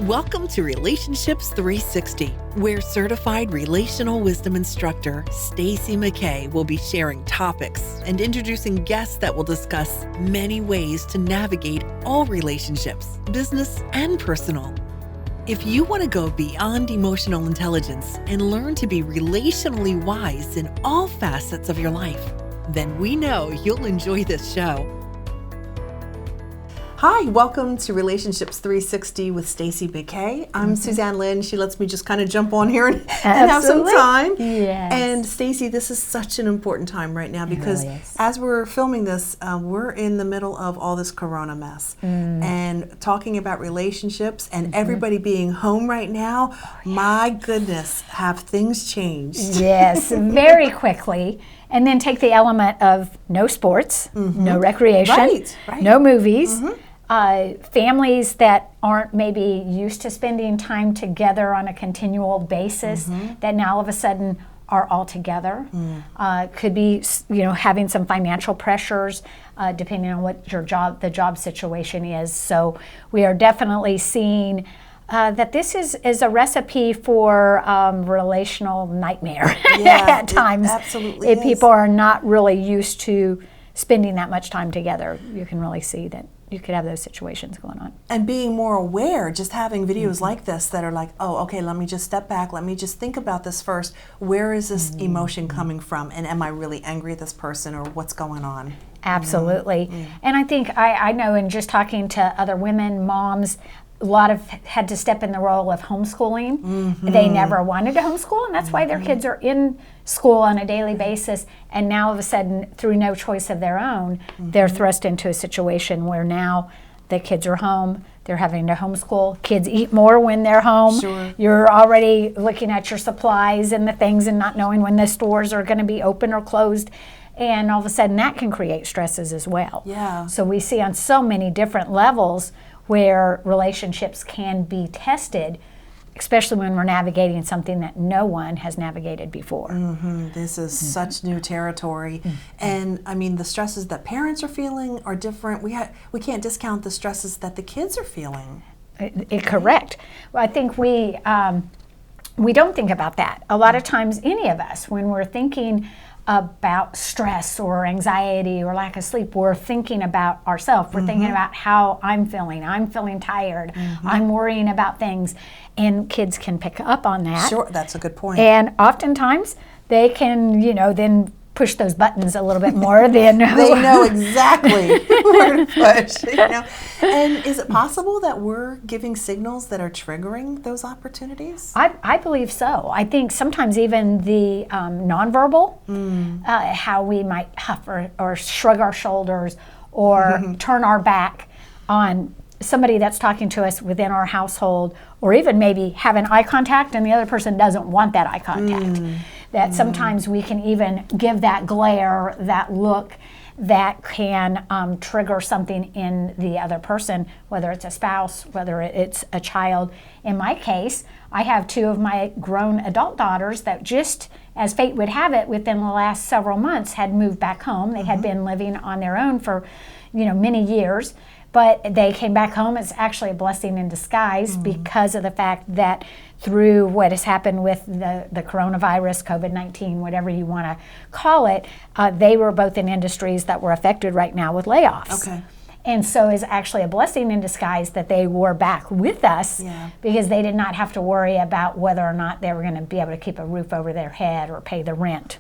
Welcome to Relationships 360, where Certified Relational Wisdom Instructor Stacey McKay will be sharing topics and introducing guests that will discuss many ways to navigate all relationships, business and personal. If you want to go beyond emotional intelligence and learn to be relationally wise in all facets of your life, then we know you'll enjoy this show. Hi, welcome to Relationships 360 with Stacey McKay. I'm Suzanne, Lynn. She lets me just kind of jump on here and have some time. Yes. And Stacey, this is such an important time right now because as we're filming this, we're in the middle of all this corona mess and talking about relationships and everybody being home right now. My goodness, have things changed? Yes, very quickly. And then take the element of no sports, no recreation, no movies. Families that aren't maybe used to spending time together on a continual basis that now all of a sudden are all together. Could be, having some financial pressures depending on what the job situation is. So we are definitely seeing that this is a recipe for relational nightmare at times. Absolutely if people are not really used to spending that much time together, you can really see that you could have those situations going on. And being more aware, just having videos like this that are like, oh, okay, let me just step back. Let me just think about this first. Where is this emotion coming from? And am I really angry at this person, or what's going on? Absolutely. And I think I know in just talking to other women, moms, a lot of had to step in the role of homeschooling. They never wanted to homeschool, and that's why their kids are in school on a daily basis. And now all of a sudden, through no choice of their own, they're thrust into a situation where now the kids are home, they're having to homeschool. Kids eat more when they're home. Sure. You're already looking at your supplies and the things and not knowing when the stores are going to be open or closed. And all of a sudden, that can create stresses as well. Yeah. So we see on so many different levels where relationships can be tested, especially when we're navigating something that no one has navigated before. This is such new territory. And I mean, the stresses that parents are feeling are different. We can't discount the stresses that the kids are feeling. Correct. Well, I think we don't think about that. A lot of times, any of us, when we're thinking about stress or anxiety or lack of sleep, we're thinking about ourselves. We're thinking about how I'm feeling. I'm feeling tired. I'm worrying about things. And kids can pick up on that. Sure, that's a good point. And oftentimes they can, then push those buttons a little bit more than they know exactly where to push. And is it possible that we're giving signals that are triggering those opportunities? I believe so. I think sometimes even the nonverbal, how we might huff or shrug our shoulders or turn our back on somebody that's talking to us within our household, or even maybe having eye contact and the other person doesn't want that eye contact. That sometimes we can even give that glare, that look that can trigger something in the other person, whether it's a spouse, whether it's a child. In my case, I have two of my grown adult daughters that just, as fate would have it, within the last several months had moved back home. They had been living on their own for many years. But they came back home. It's actually a blessing in disguise because of the fact that through what has happened with the coronavirus, COVID-19, whatever you want to call it, they were both in industries that were affected right now with layoffs. Okay. And so it's actually a blessing in disguise that they were back with us because they did not have to worry about whether or not they were going to be able to keep a roof over their head or pay the rent.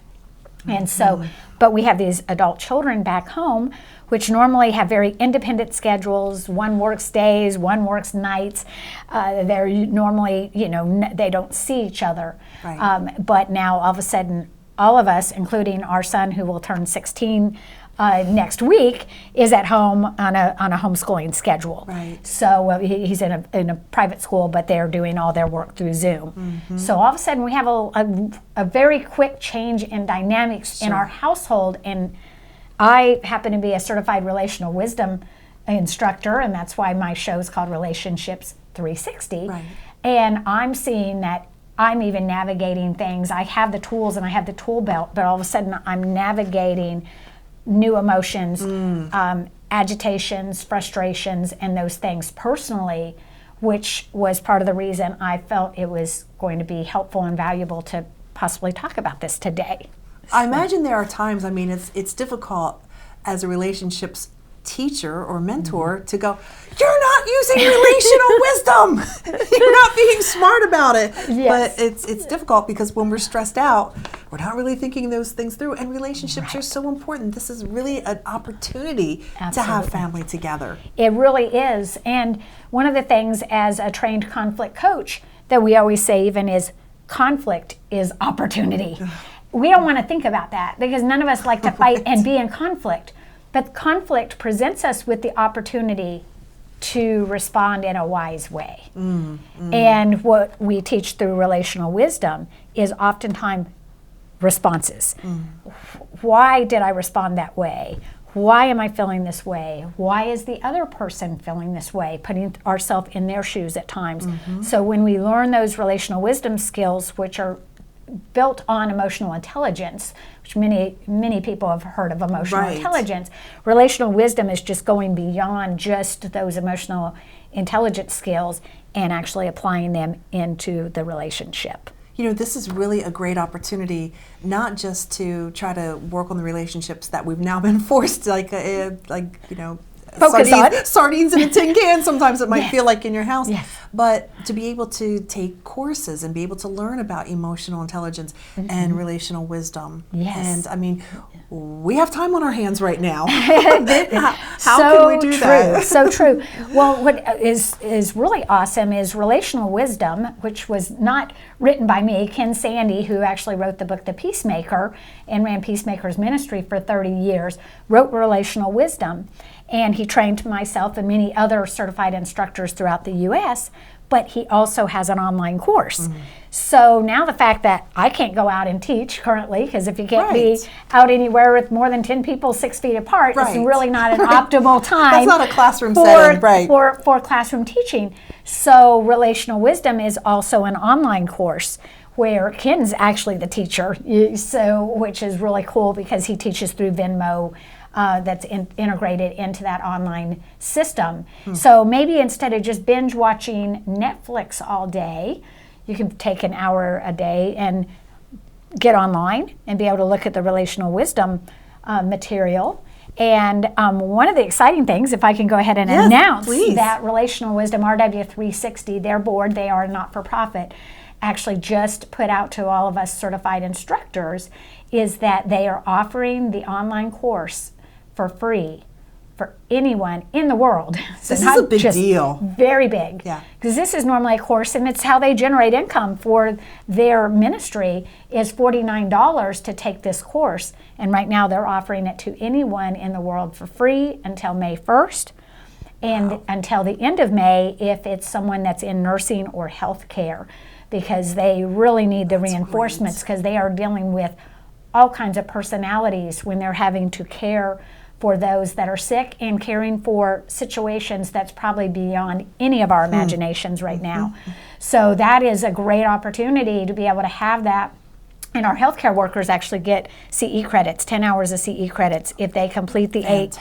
And so, but we have these adult children back home, which normally have very independent schedules. One works days, one works nights. They're normally, they don't see each other. Right. But now all of a sudden, all of us, including our son who will turn 16 next week, is at home on a homeschooling schedule. Right. So he's in a private school, but they're doing all their work through Zoom. So all of a sudden we have a very quick change in dynamics in our household. And I happen to be a certified relational wisdom instructor, and that's why my show is called Relationships 360. Right. And I'm seeing that I'm even navigating things. I have the tools and I have the tool belt, but all of a sudden I'm navigating new emotions, agitations, frustrations, and those things personally which was part of the reason I felt it was going to be helpful and valuable to possibly talk about this today. I imagine there are times, it's difficult as a relationships teacher or mentor to go, you're not using relational wisdom. You're not being smart about it. Yes. But it's difficult because when we're stressed out, we're not really thinking those things through. And relationships are so important. This is really an opportunity to have family together. It really is. And one of the things as a trained conflict coach that we always say even is conflict is opportunity. We don't want to think about that because none of us like to fight and be in conflict. But conflict presents us with the opportunity to respond in a wise way. And what we teach through relational wisdom is oftentimes responses. Why did I respond that way? Why am I feeling this way? Why is the other person feeling this way? Putting ourselves in their shoes at times. So when we learn those relational wisdom skills, which are built on emotional intelligence, which many people have heard of emotional intelligence. Relational wisdom is just going beyond just those emotional intelligence skills and actually applying them into the relationship. You know, this is really a great opportunity, not just to try to work on the relationships that we've now been forced, sardines in a tin can, sometimes it might feel like in your house, but to be able to take courses and be able to learn about emotional intelligence and relational wisdom. And I mean, we have time on our hands right now. How can we do that? So true. Well, what is really awesome is Relational Wisdom, which was not written by me. Ken Sandy, who actually wrote the book The Peacemaker and ran Peacemaker's Ministry for 30 years, wrote Relational Wisdom. And he trained myself and many other certified instructors throughout the U.S., but he also has an online course. So now the fact that I can't go out and teach currently, because if you can't be out anywhere with more than 10 people 6 feet apart, it's really not an optimal time. That's not a classroom setting, for classroom teaching. So Relational Wisdom is also an online course where Ken's actually the teacher, which is really cool because he teaches through Venmo. That's integrated into that online system. So maybe instead of just binge watching Netflix all day, you can take an hour a day and get online and be able to look at the relational wisdom material. And one of the exciting things, if I can go ahead and announce that Relational Wisdom RW360, their board, they are a not-for-profit, actually just put out to all of us certified instructors, is that they are offering the online course for free for anyone in the world. So this is a big deal. Very big. Yeah. Because this is normally a course, and it's how they generate income for their ministry is $49 to take this course. And right now they're offering it to anyone in the world for free until May 1st. And until the end of May, if it's someone that's in nursing or healthcare, because they really need the reinforcements because they are dealing with all kinds of personalities when they're having to care for those that are sick and caring for situations that's probably beyond any of our imaginations right now. So that is a great opportunity to be able to have that. And our healthcare workers actually get CE credits, 10 hours of CE credits if they complete the eight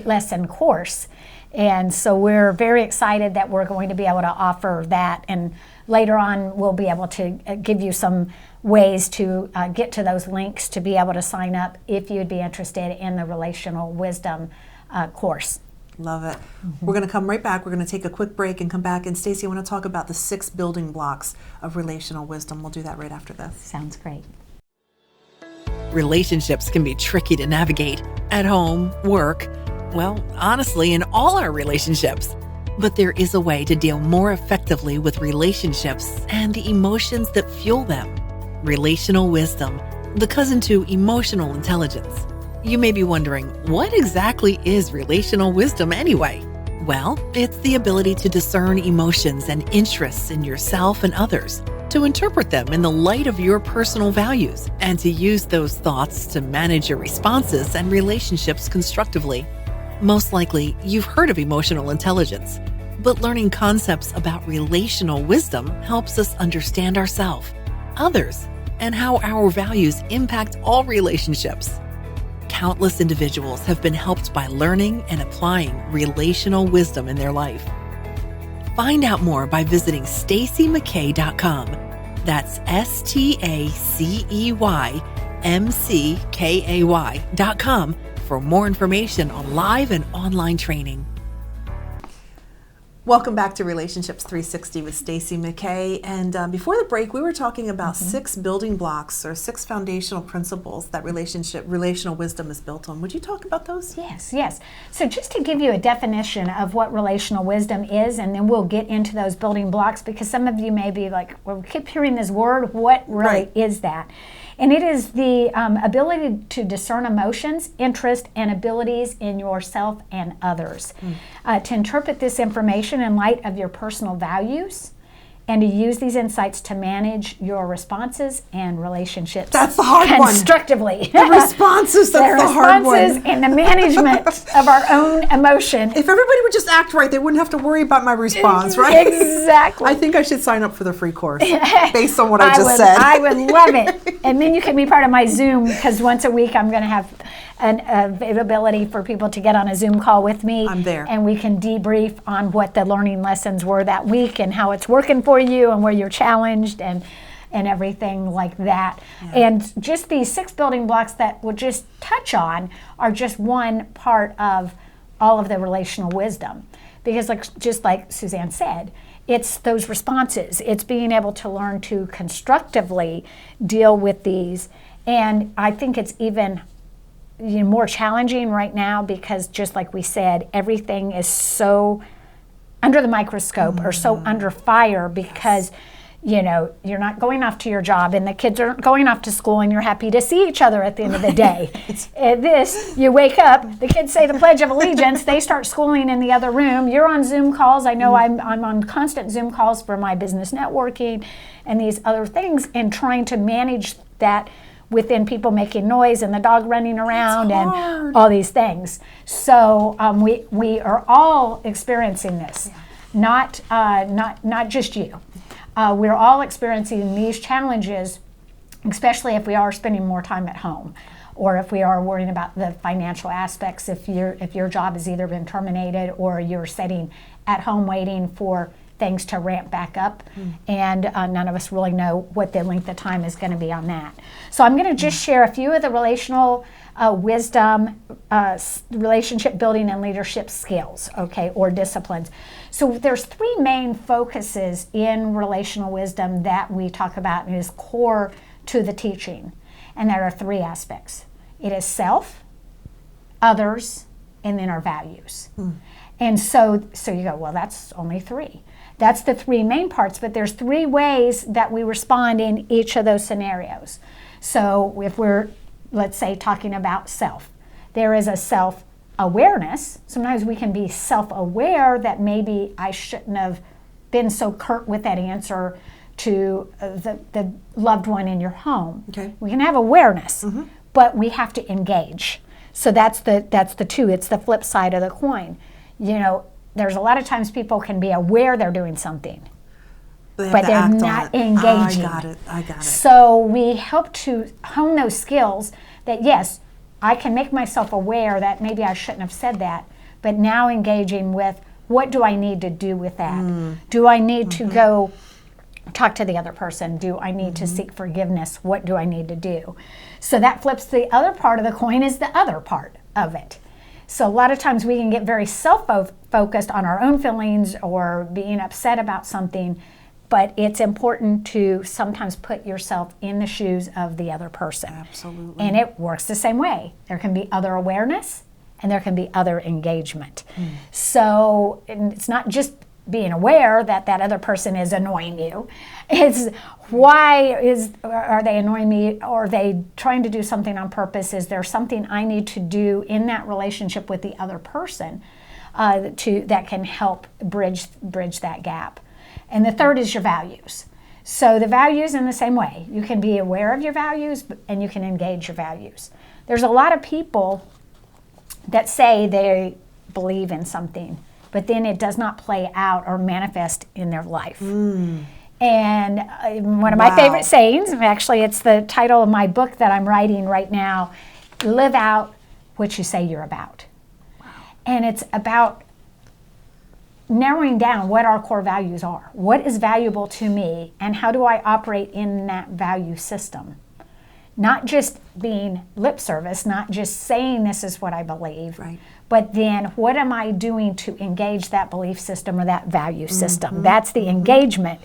lesson course. And so we're very excited that we're going to be able to offer that. And later on, we'll be able to give you some ways to get to those links to be able to sign up if you'd be interested in the Relational Wisdom course. Love it. We're going to come right back. We're going to take a quick break and come back. And Stacey, I want to talk about the 6 building blocks of relational wisdom. We'll do that right after this. Sounds great. Relationships can be tricky to navigate at home, work, well, honestly, in all our relationships. But there is a way to deal more effectively with relationships and the emotions that fuel them. Relational wisdom, the cousin to emotional intelligence. You may be wondering, what exactly is relational wisdom anyway? Well, it's the ability to discern emotions and interests in yourself and others, to interpret them in the light of your personal values, and to use those thoughts to manage your responses and relationships constructively. Most likely, you've heard of emotional intelligence, but learning concepts about relational wisdom helps us understand ourselves, others, and how our values impact all relationships. Countless individuals have been helped by learning and applying relational wisdom in their life. Find out more by visiting StaceyMcKay.com. That's StaceyMcKay.com for more information on live and online training. Welcome back to Relationships 360 with Stacey McKay. And before the break, we were talking about 6 building blocks or 6 foundational principles that relational wisdom is built on. Would you talk about those? Yes. So just to give you a definition of what relational wisdom is, and then we'll get into those building blocks, because some of you may be like, well, we keep hearing this word, what really is that? And it is the ability to discern emotions, interests, and abilities in yourself and others. To interpret this information in light of your personal values, and to use these insights to manage your responses and relationships. That's the hard one. Constructively. The responses, that's the hard one. The responses and the management of our own emotion. If everybody would just act right, they wouldn't have to worry about my response, right? Exactly. I think I should sign up for the free course based on what I just said. I would love it. And then you can be part of my Zoom, because once a week I'm going to have an availability for people to get on a Zoom call with me. I'm there. And we can debrief on what the learning lessons were that week and how it's working for you and where you're challenged and everything like that. Yeah. And just these 6 building blocks that we'll just touch on are just one part of all of the relational wisdom. Because just like Suzanne said, it's those responses. It's being able to learn to constructively deal with these. And I think it's even more challenging right now, because just like we said, everything is so under the microscope or so under fire, because you're not going off to your job and the kids aren't going off to school and you're happy to see each other at the end of the day. You wake up, the kids say the Pledge of Allegiance, they start schooling in the other room, you're on Zoom calls. I know I'm on constant Zoom calls for my business networking and these other things, and trying to manage that within people making noise and the dog running around and all these things. So we are all experiencing this, not just you. We're all experiencing these challenges, especially if we are spending more time at home, or if we are worrying about the financial aspects. If your job has either been terminated or you're sitting at home waiting for things to ramp back up, and none of us really know what the length of time is going to be on that. So I'm going to just share a few of the relational wisdom, relationship building and leadership skills, or disciplines. So there's 3 main focuses in relational wisdom that we talk about, and is core to the teaching. And there are 3 aspects. It is self, others, and then our values. And so you go, well, that's only 3. That's the 3 main parts, but there's 3 ways that we respond in each of those scenarios. So if we're, let's say, talking about self, there is a self-awareness. Sometimes we can be self-aware that maybe I shouldn't have been so curt with that answer to the loved one in your home. Okay. We can have awareness, but we have to engage. So that's the 2. It's the flip side of the coin. There's a lot of times people can be aware they're doing something, but they're not engaging. I got it. So we help to hone those skills that, yes, I can make myself aware that maybe I shouldn't have said that, but now engaging with, what do I need to do with that? Do I need to go talk to the other person? Do I need to seek forgiveness? What do I need to do? So that flips the other part of the coin, is the other part of it. So a lot of times we can get very self-focused on our own feelings or being upset about something, but it's important to sometimes put yourself in the shoes of the other person. Absolutely. And it works the same way. There can be other awareness and there can be other engagement. So it's not just being aware that that other person is annoying you. It's are they annoying me, or are they trying to do something on purpose? Is there something I need to do in that relationship with the other person that can help bridge that gap? And the third is your values. So the values, in the same way, you can be aware of your values and you can engage your values. There's a lot of people that say they believe in something, but then it does not play out or manifest in their life. And one of my favorite sayings, actually it's the title of my book that I'm writing right now, live out what you say you're about. And it's about narrowing down what our core values are. What is valuable to me, and how do I operate in that value system? Not just being lip service, not just saying this is what I believe, Right. but then what am I doing to engage that belief system or that value system? That's the engagement.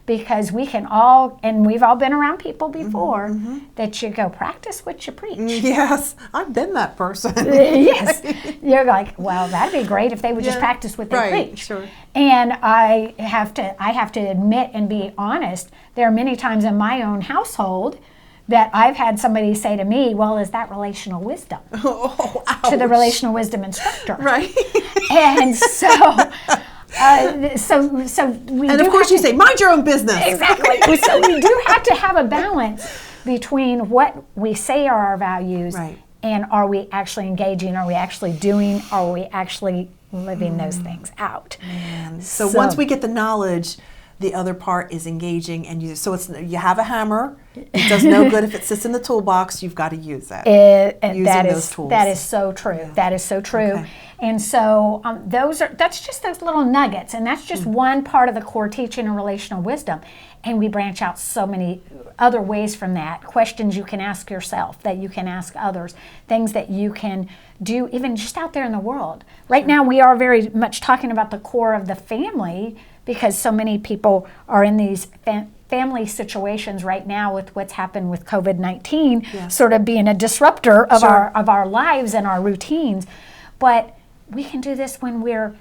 Because we can all, and we've all been around people before, that you go, practice what you preach. Yes, I've been that person. Yes. You're like, well, that'd be great if they would just practice what they preach. Sure. And I have to admit and be honest, there are many times in my own household that I've had somebody say to me, well, is that relational wisdom? Oh, To the ouch. relational wisdom instructor. Right. And so we And do of course have you to- say, mind your own business. Exactly. So we do have to have a balance between what we say are our values Right. and are we actually engaging, are we actually doing, are we actually living those things out. So once we get the knowledge, the other part is engaging, and you have a hammer. It does no good if it sits in the toolbox. You've got to use it. And Using that those tools. That is so true. Yeah. That is so true. Okay. And so that's just those little nuggets, and that's just one part of the core teaching of relational wisdom. And we branch out so many other ways from that. Questions you can ask yourself, that you can ask others, things that you can do even just out there in the world. Right now we are very much talking about the core of the family, because so many people are in these family situations right now with what's happened with COVID-19, Yes. sort of being a disruptor of Sure. our lives and our routines. But we can do this when we're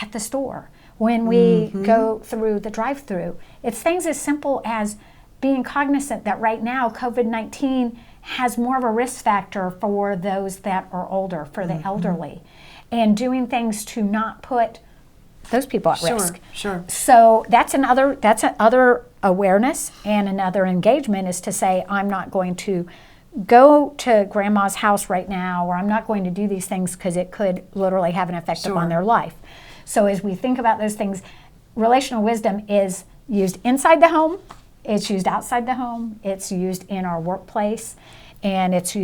at the store, when we go through the drive-through. It's things as simple as being cognizant that right now COVID-19 has more of a risk factor for those that are older, for the elderly, and doing things to not put those people at risk. Sure. So that's another awareness, and another engagement is to say, I'm not going to go to grandma's house right now, or I'm not going to do these things because it could literally have an effect Sure. upon their life. So as we think about those things, relational wisdom is used inside the home, it's used outside the home, it's used in our workplace, and it's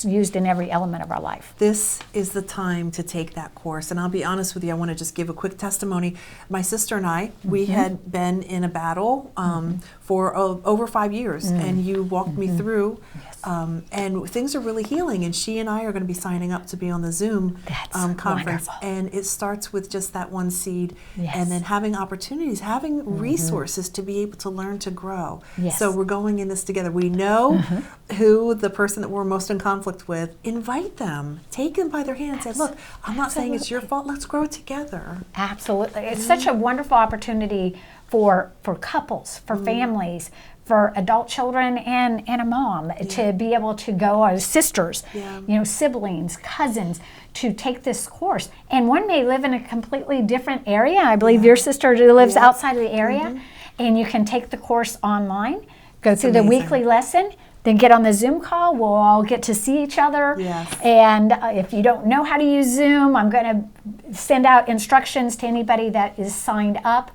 used in every element of our life. This is the time to take that course. And I'll be honest with you, I want to just give a quick testimony. My sister and I, we had been in a battle for over 5 years, and you walked me through, and things are really healing. And she and I are going to be signing up to be on the Zoom conference. wonderful. And it starts with just that one seed, Yes. and then having opportunities, having resources to be able to learn to grow. Yes. So we're going in this together. We know who the person that we're most in conflict with. Invite them, take them by their hand, and say, look, I'm not saying it's your fault, let's grow together. Absolutely. It's such a wonderful opportunity for couples, for families, for adult children and a mom to be able to go as sisters, siblings, cousins, to take this course. And one may live in a completely different area. I believe your sister lives outside of the area, and you can take the course online, go through the amazing. weekly lesson, then get on the Zoom call. We'll all get to see each other. Yes. And if you don't know how to use Zoom, I'm going to send out instructions to anybody that is signed up.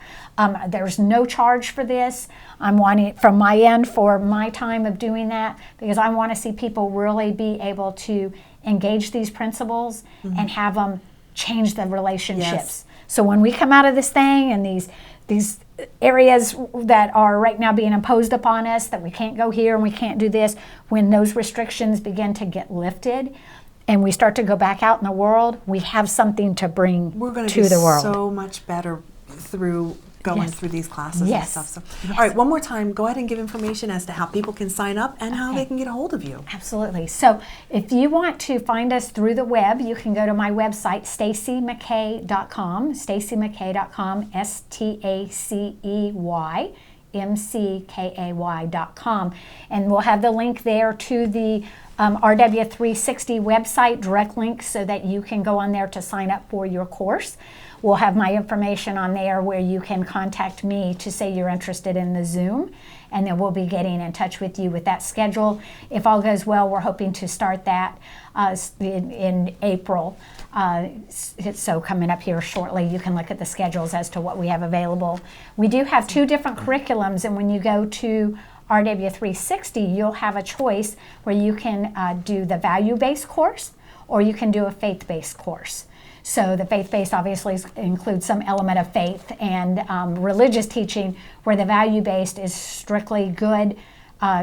There's no charge for this. I'm wanting it from my end for my time of doing that, because I want to see people really be able to engage these principles and have them change the relationships. Yes. So when we come out of this thing and these areas that are right now being imposed upon us, that we can't go here and we can't do this, when those restrictions begin to get lifted and we start to go back out in the world, we have something to bring We're going to be the world. so much better through going through these classes Yes. and stuff. So, all right, one more time, go ahead and give information as to how people can sign up and how they can get a hold of you. Absolutely. So if you want to find us through the web, you can go to my website, staceymckay.com, staceymckay.com, STACEYMCKAY.com. And we'll have the link there to the RW360 website, direct link, so that you can go on there to sign up for your course. We'll have my information on there where you can contact me to say you're interested in the Zoom, and then we'll be getting in touch with you with that schedule. If all goes well, we're hoping to start that in April. So coming up here shortly, you can look at the schedules as to what we have available. We do have 2 different curriculums, and when you go to RW360, you'll have a choice where you can do the value-based course, or you can do a faith-based course. So the faith-based obviously includes some element of faith, and religious teaching, where the value-based is strictly good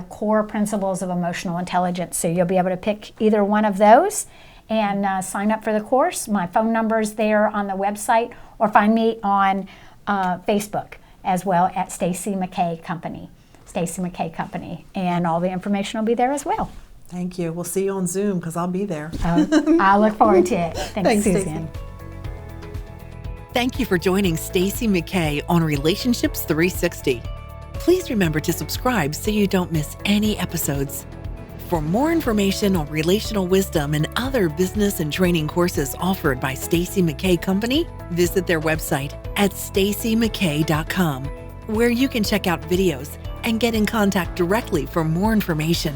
core principles of emotional intelligence. So you'll be able to pick either one of those and sign up for the course. My phone number is there on the website, or find me on Facebook as well at Stacey McKay Company. Stacey McKay Company, and all the information will be there as well. Thank you. We'll see you on Zoom because I'll be there. I look forward to it. Thanks, Suzanne. Thank you for joining Stacey McKay on Relationships 360. Please remember to subscribe so you don't miss any episodes. For more information on relational wisdom and other business and training courses offered by Stacey McKay Company, visit their website at staceymckay.com, where you can check out videos and get in contact directly for more information.